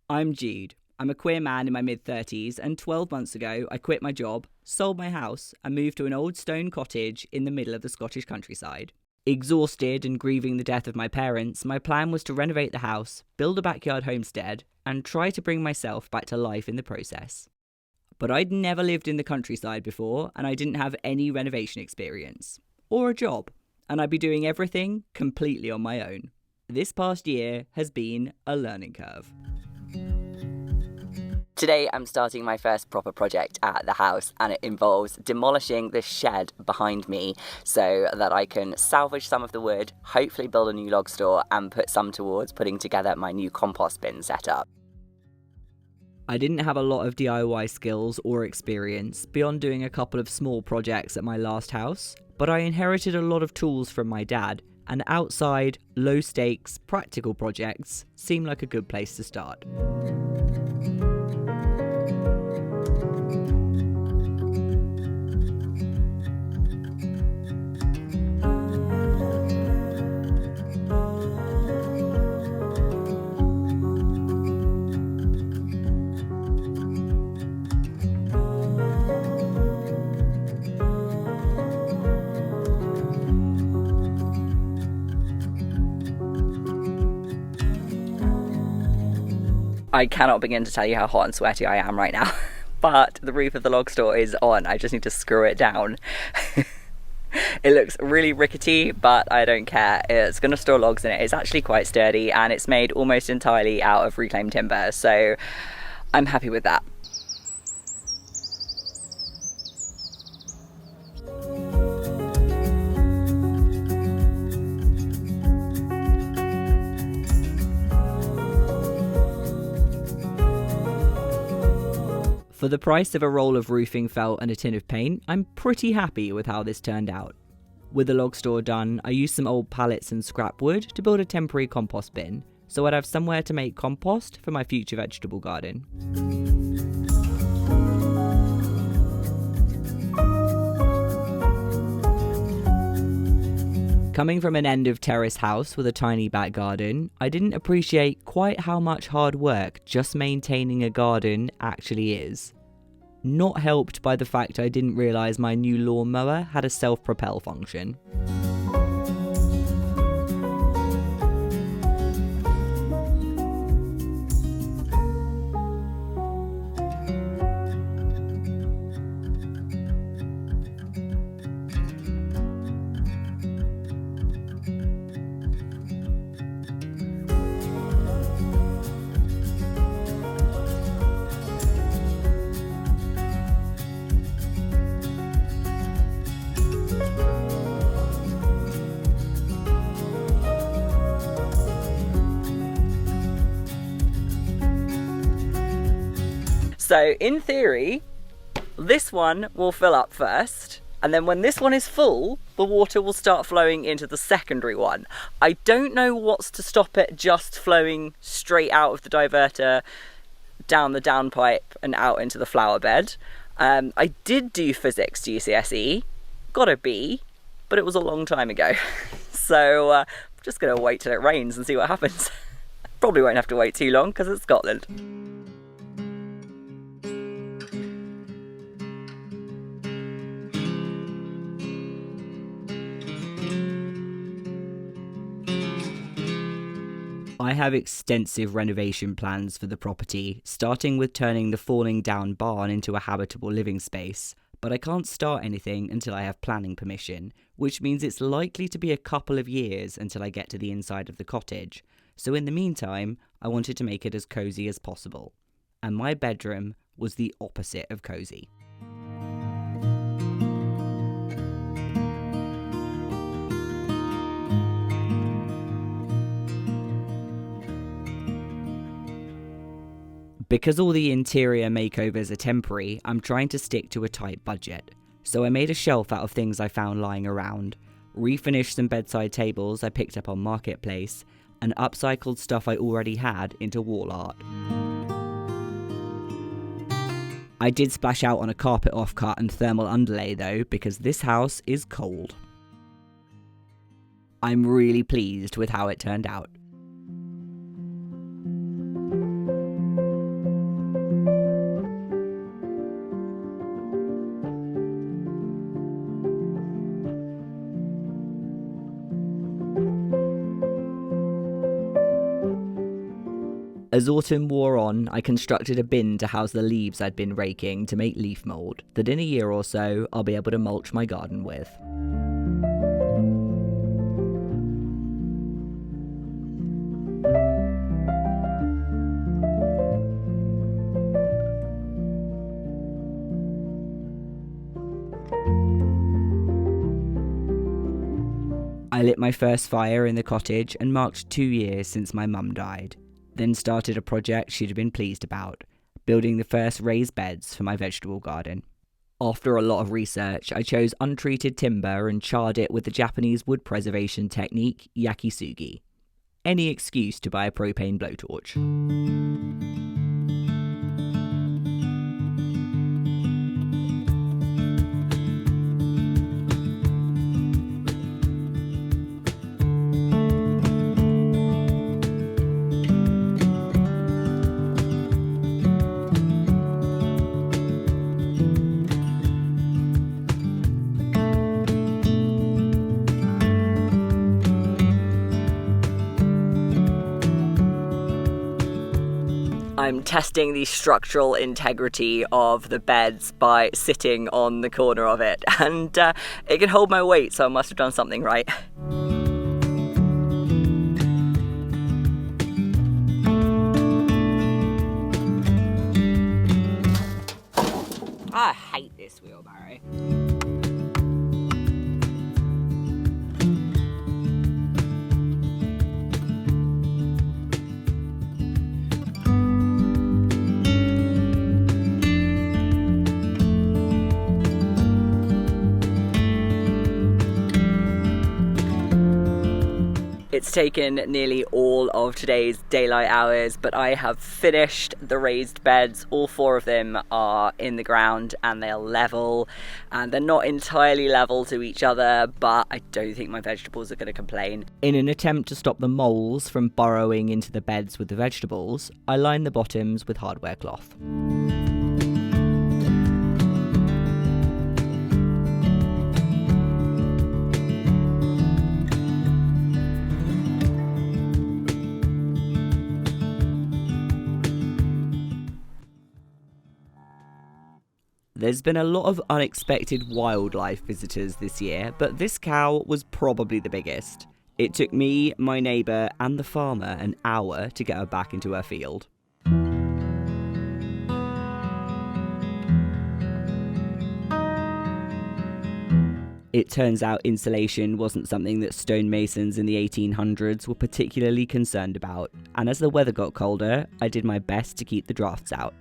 I'm Jude. I'm a queer man in my mid-30s, and 12 months ago I quit my job, sold my house, and moved to an old stone cottage in the middle of the Scottish countryside. Exhausted and grieving the death of my parents, my plan was to renovate the house, build a backyard homestead, and try to bring myself back to life in the process. But I'd never lived in the countryside before, and I didn't have any renovation experience. Or a job, and I'd be doing everything completely on my own. This past year has been a learning curve. Today I'm starting my first proper project at the house, and it involves demolishing the shed behind me so that I can salvage some of the wood, hopefully build a new log store and put some towards putting together my new compost bin setup. I didn't have a lot of DIY skills or experience beyond doing a couple of small projects at my last house, but I inherited a lot of tools from my dad, and outside, low-stakes, practical projects seem like a good place to start. I cannot begin to tell you how hot and sweaty I am right now, but the roof of the log store is on. I just need to screw it down. It looks really rickety, but I don't care. It's going to store logs in it. It's actually quite sturdy, and it's made almost entirely out of reclaimed timber, so I'm happy with that. For the price of a roll of roofing felt and a tin of paint, I'm pretty happy with how this turned out. With the log store done, I used some old pallets and scrap wood to build a temporary compost bin, so I'd have somewhere to make compost for my future vegetable garden. Coming from an end of terrace house with a tiny back garden, I didn't appreciate quite how much hard work just maintaining a garden actually is. Not helped by the fact I didn't realise my new lawnmower had a self-propel function. So in theory, this one will fill up first, and then when this one is full, the water will start flowing into the secondary one. I don't know what's to stop it just flowing straight out of the diverter, down the downpipe and out into the flower bed. I did do physics GCSE, got a B, but it was a long time ago. So I'm just gonna wait till it rains and see what happens. Probably won't have to wait too long because it's Scotland. I have extensive renovation plans for the property, starting with turning the falling down barn into a habitable living space, but I can't start anything until I have planning permission, which means it's likely to be a couple of years until I get to the inside of the cottage. So in the meantime, I wanted to make it as cosy as possible. And my bedroom was the opposite of cosy. Because all the interior makeovers are temporary, I'm trying to stick to a tight budget. So I made a shelf out of things I found lying around, refinished some bedside tables I picked up on Marketplace, and upcycled stuff I already had into wall art. I did splash out on a carpet offcut and thermal underlay though, because this house is cold. I'm really pleased with how it turned out. As autumn wore on, I constructed a bin to house the leaves I'd been raking to make leaf mould that in a year or so I'll be able to mulch my garden with. I lit my first fire in the cottage and marked 2 years since my mum died, then started a project she'd have been pleased about, building the first raised beds for my vegetable garden. After a lot of research, I chose untreated timber and charred it with the Japanese wood preservation technique yakisugi. Any excuse to buy a propane blowtorch. I'm testing the structural integrity of the beds by sitting on the corner of it, and it can hold my weight, so I must have done something right. I hate this wheelbarrow. It's taken nearly all of today's daylight hours, but I have finished the raised beds. All 4 of them are in the ground and they're level, and they're not entirely level to each other, but I don't think my vegetables are going to complain. In an attempt to stop the moles from burrowing into the beds with the vegetables, I line the bottoms with hardware cloth. There's been a lot of unexpected wildlife visitors this year, but this cow was probably the biggest. It took me, my neighbour and the farmer an hour to get her back into her field. It turns out insulation wasn't something that stonemasons in the 1800s were particularly concerned about, and as the weather got colder, I did my best to keep the drafts out.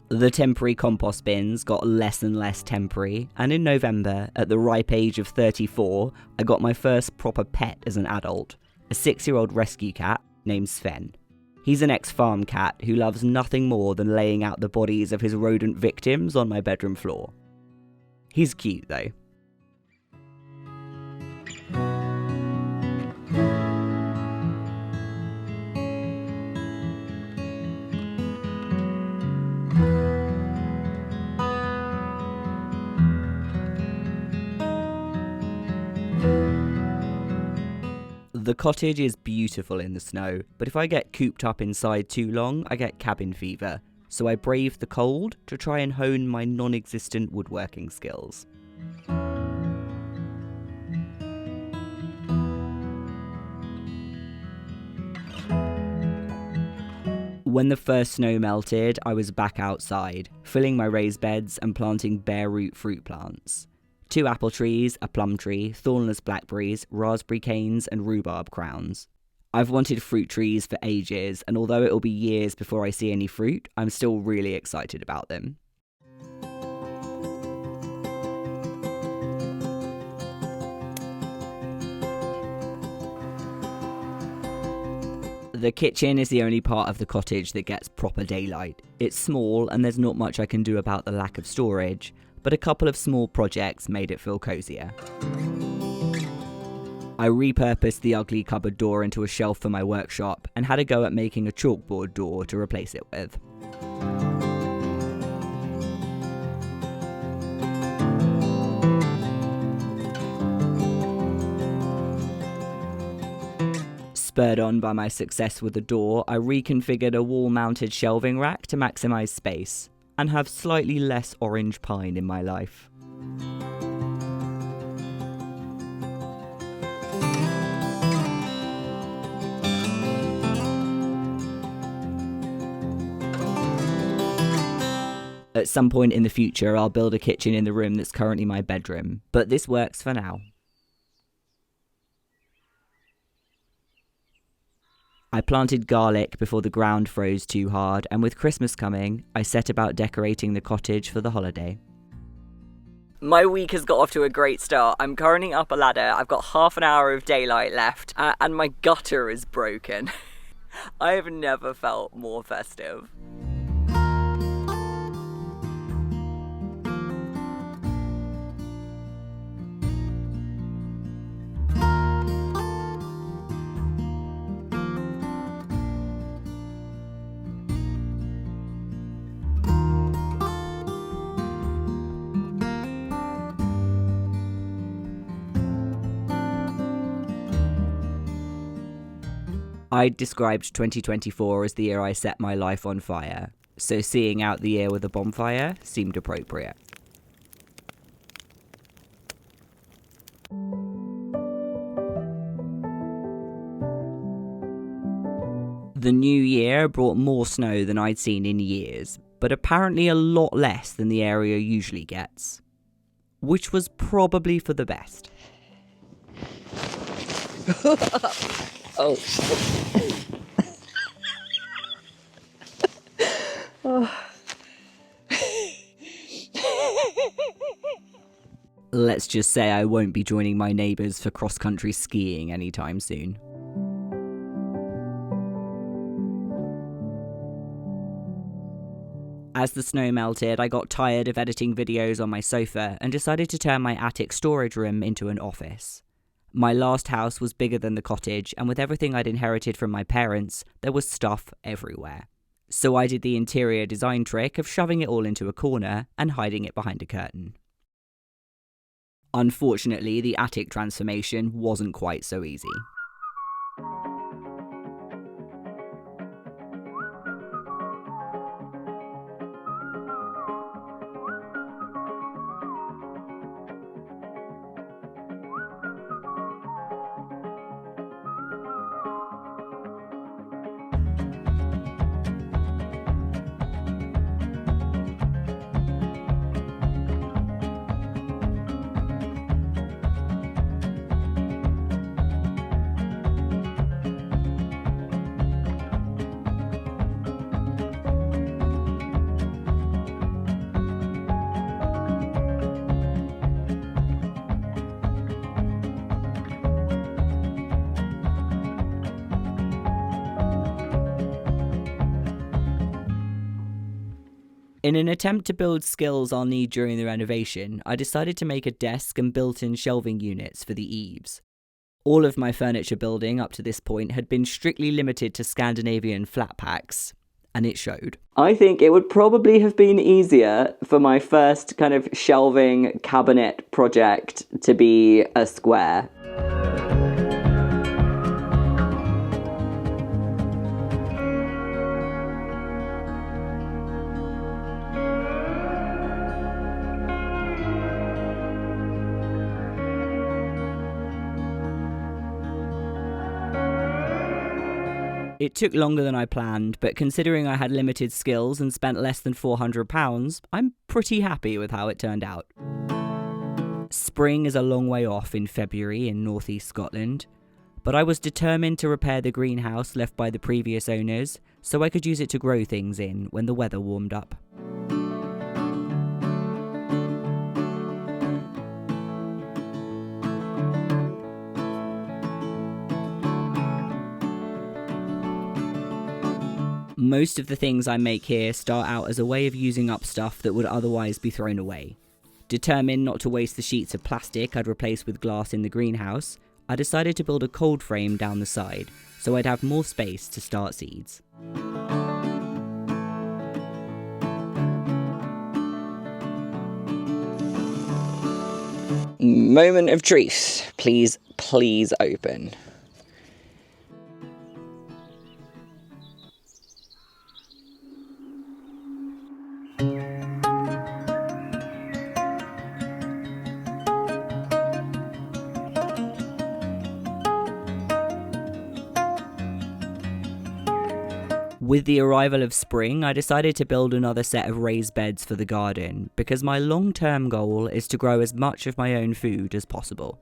The temporary compost bins got less and less temporary, and in November, at the ripe age of 34, I got my first proper pet as an adult, a 6-year-old rescue cat named Sven. He's an ex-farm cat who loves nothing more than laying out the bodies of his rodent victims on my bedroom floor. He's cute though. The cottage is beautiful in the snow, but if I get cooped up inside too long, I get cabin fever, so I brave the cold to try and hone my non-existent woodworking skills. When the first snow melted, I was back outside, filling my raised beds and planting bare root fruit plants. 2 apple trees, a plum tree, thornless blackberries, raspberry canes and rhubarb crowns. I've wanted fruit trees for ages, and although it'll be years before I see any fruit, I'm still really excited about them. The kitchen is the only part of the cottage that gets proper daylight. It's small and there's not much I can do about the lack of storage, but a couple of small projects made it feel cozier. I repurposed the ugly cupboard door into a shelf for my workshop and had a go at making a chalkboard door to replace it with. Spurred on by my success with the door, I reconfigured a wall-mounted shelving rack to maximise space and have slightly less orange pine in my life. At some point in the future, I'll build a kitchen in the room that's currently my bedroom, but this works for now. I planted garlic before the ground froze too hard, and with Christmas coming, I set about decorating the cottage for the holiday. My week has got off to a great start. I'm currently up a ladder, I've got half an hour of daylight left, and my gutter is broken. I have never felt more festive. I described 2024 as the year I set my life on fire, so seeing out the year with a bonfire seemed appropriate. The new year brought more snow than I'd seen in years, but apparently a lot less than the area usually gets, which was probably for the best. Oh. Let's just say I won't be joining my neighbours for cross-country skiing anytime soon. As the snow melted, I got tired of editing videos on my sofa and decided to turn my attic storage room into an office. My last house was bigger than the cottage, and with everything I'd inherited from my parents, there was stuff everywhere. So I did the interior design trick of shoving it all into a corner and hiding it behind a curtain. Unfortunately, the attic transformation wasn't quite so easy. In an attempt to build skills I'll need during the renovation, I decided to make a desk and built-in shelving units for the eaves. All of my furniture building up to this point had been strictly limited to Scandinavian flat packs, and it showed. I think it would probably have been easier for my first kind of shelving cabinet project to be a square. It took longer than I planned, but considering I had limited skills and spent less than £400, I'm pretty happy with how it turned out. Spring is a long way off in February in northeast Scotland, but I was determined to repair the greenhouse left by the previous owners so I could use it to grow things in when the weather warmed up. Most of the things I make here start out as a way of using up stuff that would otherwise be thrown away. Determined not to waste the sheets of plastic I'd replace with glass in the greenhouse, I decided to build a cold frame down the side, so I'd have more space to start seeds. Moment of truth. Please open. With the arrival of spring, I decided to build another set of raised beds for the garden, because my long-term goal is to grow as much of my own food as possible.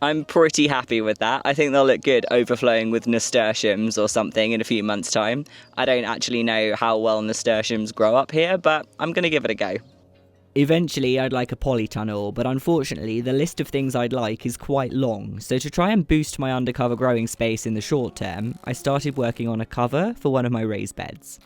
I'm pretty happy with that. I think they'll look good overflowing with nasturtiums or something in a few months' time. I don't actually know how well nasturtiums grow up here, but I'm going to give it a go. Eventually, I'd like a polytunnel, but unfortunately, the list of things I'd like is quite long, so to try and boost my undercover growing space in the short term, I started working on a cover for one of my raised beds.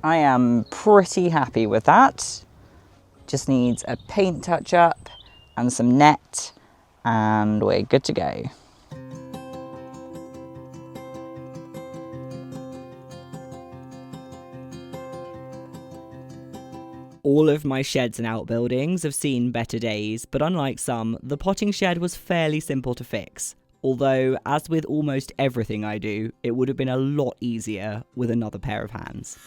I am pretty happy with that. Just needs a paint touch up and some net, and we're good to go. All of my sheds and outbuildings have seen better days, but unlike some, the potting shed was fairly simple to fix. Although, as with almost everything I do, it would have been a lot easier with another pair of hands.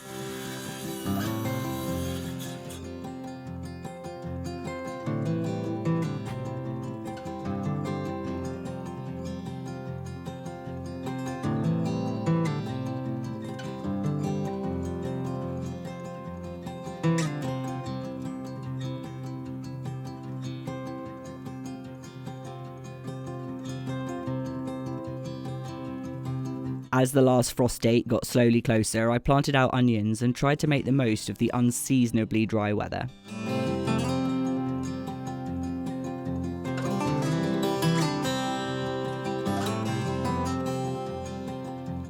As the last frost date got slowly closer, I planted out onions and tried to make the most of the unseasonably dry weather.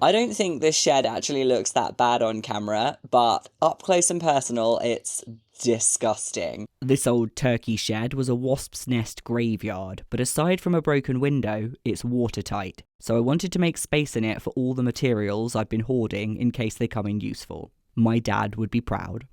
I don't think this shed actually looks that bad on camera, but up close and personal, it's disgusting. This old turkey shed was a wasp's nest graveyard, but aside from a broken window, it's watertight. So I wanted to make space in it for all the materials I've been hoarding in case they come in useful. My dad would be proud.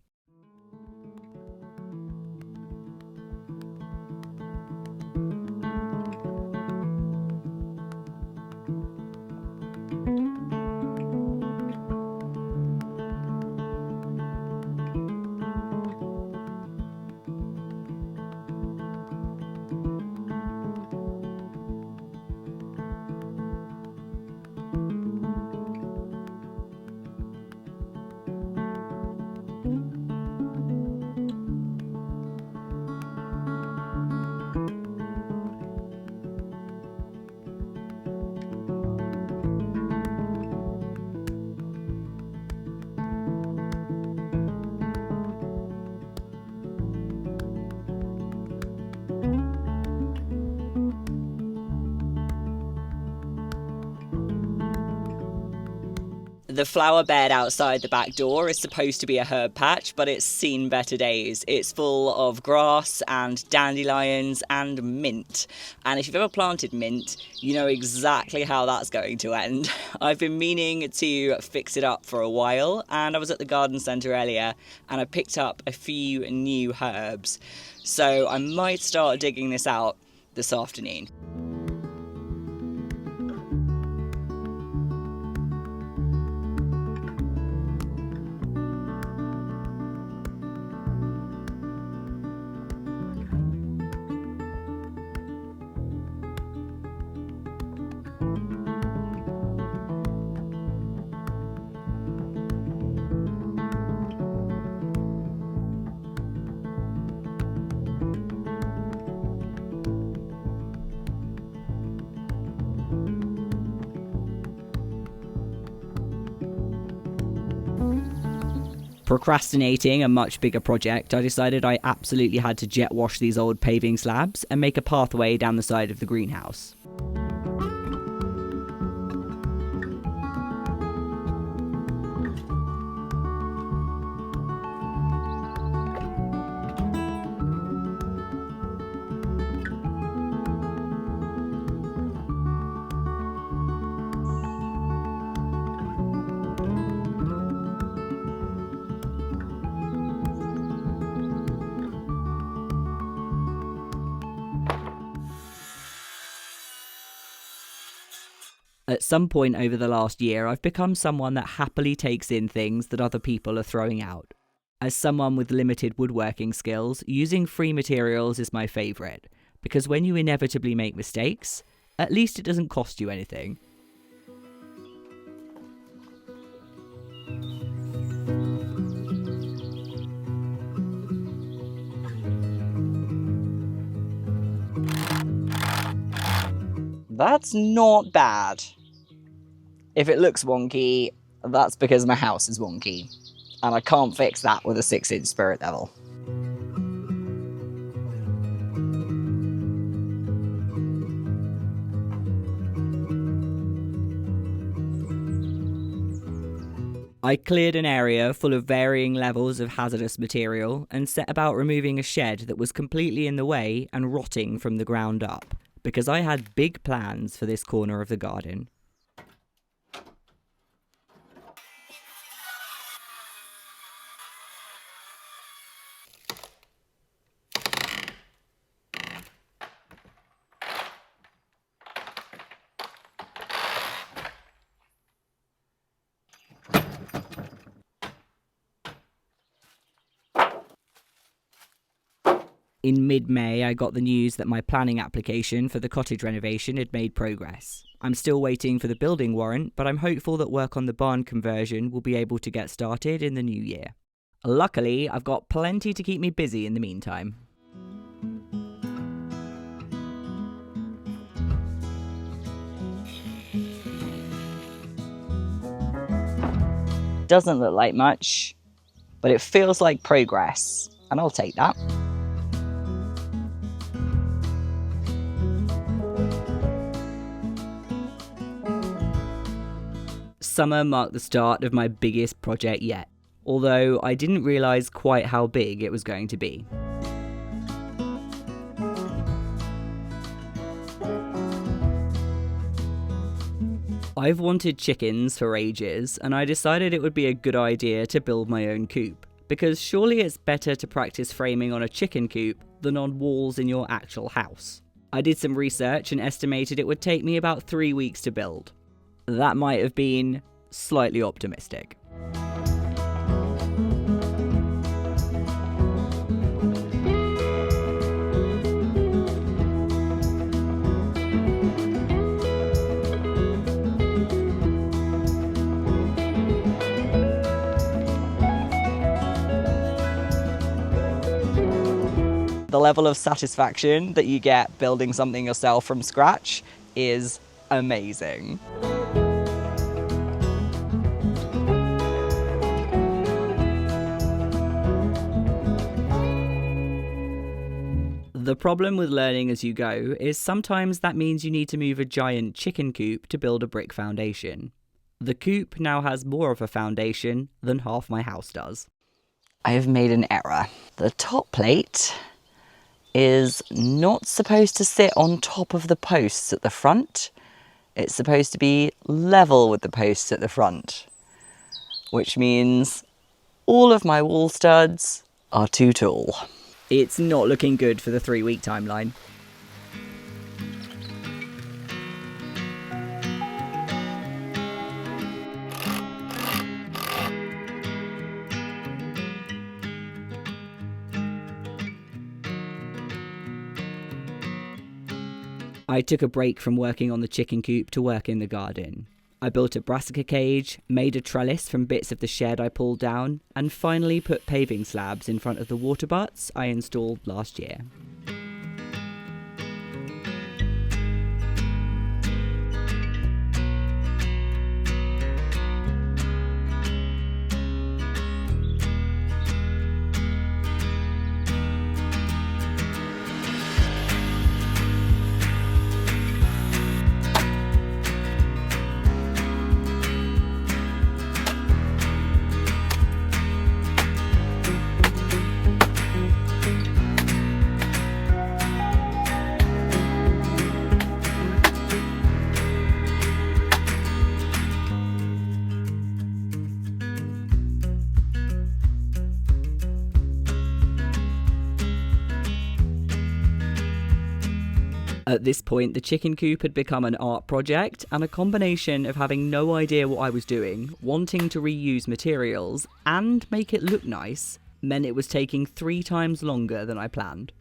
The flower bed outside the back door is supposed to be a herb patch, but it's seen better days. It's full of grass and dandelions and mint. And if you've ever planted mint, you know exactly how that's going to end. I've been meaning to fix it up for a while, and I was at the garden centre earlier and I picked up a few new herbs. So I might start digging this out this afternoon. Procrastinating a much bigger project, I decided I absolutely had to jet wash these old paving slabs and make a pathway down the side of the greenhouse. At some point over the last year, I've become someone that happily takes in things that other people are throwing out. As someone with limited woodworking skills, using free materials is my favourite, because when you inevitably make mistakes, at least it doesn't cost you anything. That's not bad. If it looks wonky, that's because my house is wonky, and I can't fix that with a 6-inch spirit level. I cleared an area full of varying levels of hazardous material and set about removing a shed that was completely in the way and rotting from the ground up, because I had big plans for this corner of the garden. In mid-May, I got the news that my planning application for the cottage renovation had made progress. I'm still waiting for the building warrant, but I'm hopeful that work on the barn conversion will be able to get started in the new year. Luckily, I've got plenty to keep me busy in the meantime. Doesn't look like much, but it feels like progress, and I'll take that. Summer marked the start of my biggest project yet, although I didn't realise quite how big it was going to be. I've wanted chickens for ages, and I decided it would be a good idea to build my own coop, because surely it's better to practice framing on a chicken coop than on walls in your actual house. I did some research and estimated it would take me about 3 weeks to build. That might have been slightly optimistic. The level of satisfaction that you get building something yourself from scratch is amazing. The problem with learning as you go is sometimes that means you need to move a giant chicken coop to build a brick foundation. The coop now has more of a foundation than half my house does. I have made an error. The top plate is not supposed to sit on top of the posts at the front. It's supposed to be level with the posts at the front, which means all of my wall studs are too tall. It's not looking good for the 3-week timeline. I took a break from working on the chicken coop to work in the garden. I built a brassica cage, made a trellis from bits of the shed I pulled down, and finally put paving slabs in front of the water butts I installed last year. At this point, the chicken coop had become an art project, and a combination of having no idea what I was doing, wanting to reuse materials, and make it look nice, meant it was taking 3 times longer than I planned.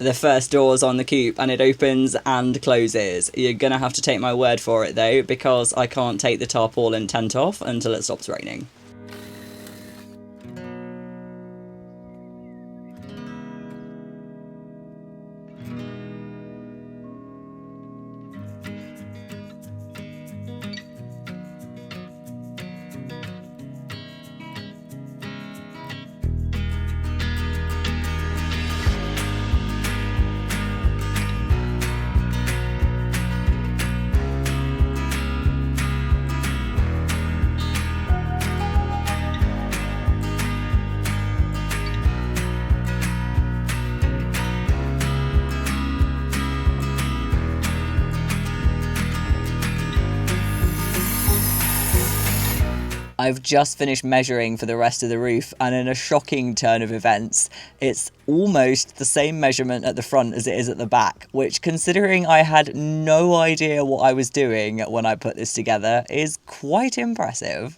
The first door's on the coop and it opens and closes. You're gonna have to take my word for it though, because I can't take the tarpaulin tent off until it stops raining. I've just finished measuring for the rest of the roof, and in a shocking turn of events, it's almost the same measurement at the front as it is at the back, which, considering I had no idea what I was doing when I put this together, is quite impressive.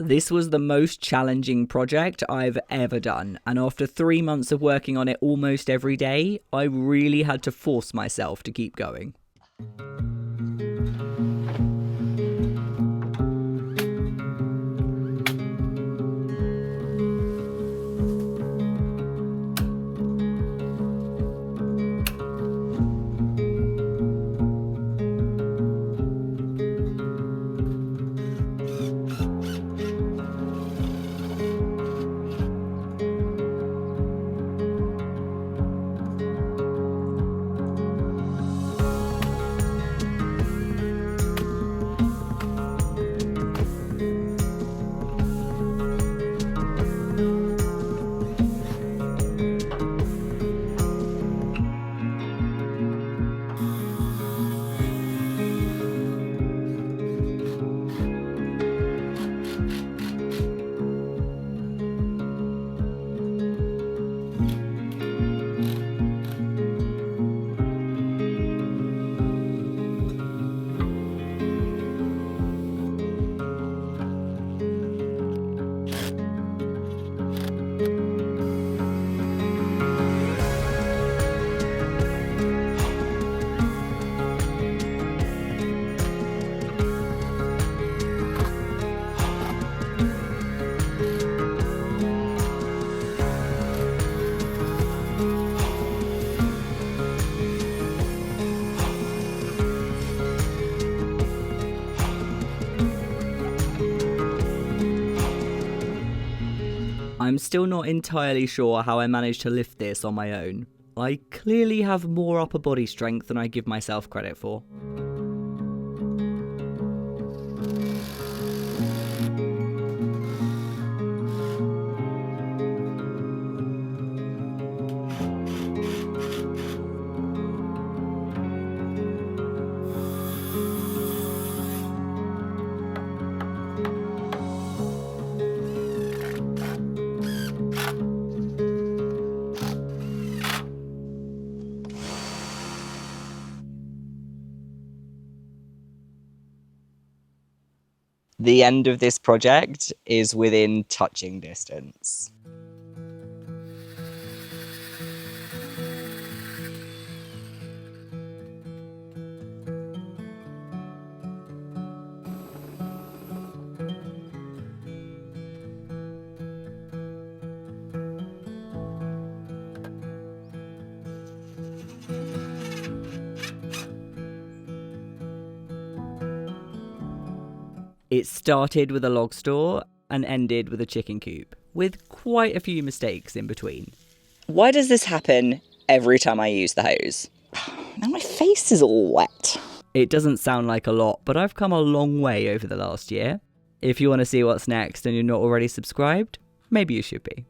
This was the most challenging project I've ever done, and after 3 months of working on it almost every day, I really had to force myself to keep going. I'm still not entirely sure how I managed to lift this on my own. I clearly have more upper body strength than I give myself credit for. The end of this project is within touching distance. It started with a log store and ended with a chicken coop, with quite a few mistakes in between. Why does this happen every time I use the hose? Now my face is all wet. It doesn't sound like a lot, but I've come a long way over the last year. If you want to see what's next and you're not already subscribed, maybe you should be.